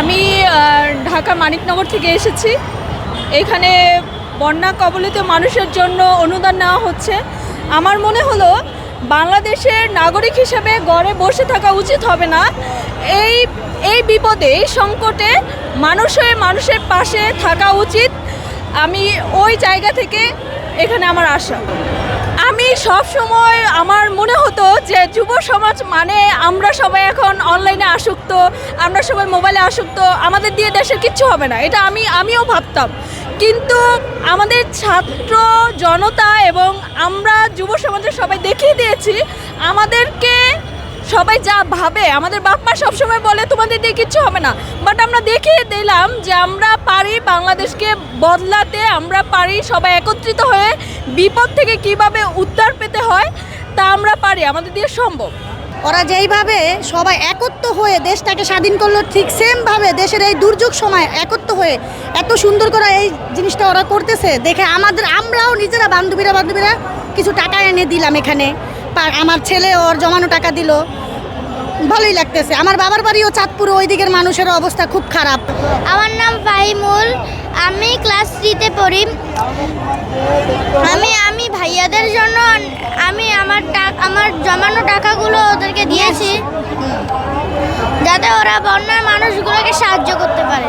আমি ঢাকা মানিকনগর থেকে এসেছি। এখানে বন্যা কবলিত মানুষের জন্য অনুদান নেওয়া হচ্ছে। আমার মনে হলো বাংলাদেশের নাগরিক হিসেবে ঘরে বসে থাকা উচিত হবে না। এই বিপদে, এই সংকটে মানুষের পাশে থাকা উচিত। আমি ওই জায়গা থেকে এখানে আমার আসা। আমি সব সময় আমার মনে হতো যে যুব সমাজ মানে আমরা সবাই এখন অনলাইনে আসক্ত, আমরা সবাই মোবাইলে আসক্ত, আমাদের দিয়ে দেশের কিচ্ছু হবে না, এটা আমিও ভাবতাম। কিন্তু আমাদের ছাত্র জনতা এবং আমরা যুব সমাজের সবাই দেখিয়ে দিয়েছি আমাদেরকে সবাই যা ভাবে। আমাদের বাপ-মা সবসময় বলে তোমাদের দিয়ে কিচ্ছু হবে না, বাট আমরা দেখিয়ে দিলাম যে আমরা পারি বাংলাদেশকে বদলাতে, আমরা পারি সবাই একত্রিত হয়ে বিপদ থেকে কিভাবে উদ্ধার পেতে হয় তা আমরা পারি, আমাদের দিয়ে সম্ভব। ওরা যেইভাবে সবাই একত্র হয়ে দেশটাকে স্বাধীন করলো, ঠিক সেমভাবে দেশের এই দুর্যোগ সময় একত্র হয়ে এত সুন্দর করে এই জিনিসটা ওরা করতেছে দেখে আমরাও নিজেরা বান্ধবীরা কিছু টাকা এনে দিলাম এখানে। আমার ছেলে ওর জমানো টাকা দিল, ভালোই লাগতেছে। আমার বাবার বাড়িও চাঁদপুর, ওই দিকের মানুষের অবস্থা খুব খারাপ। আমার নাম ফাহিমুল, আমি ক্লাস 3-তে পড়ি। আমি ভাইয়াদের জন্য আমার জমানো টাকাগুলো ওদেরকে দিয়েছি যাতে ওরা বন্যার মানুষগুলোকে সাহায্য করতে পারে।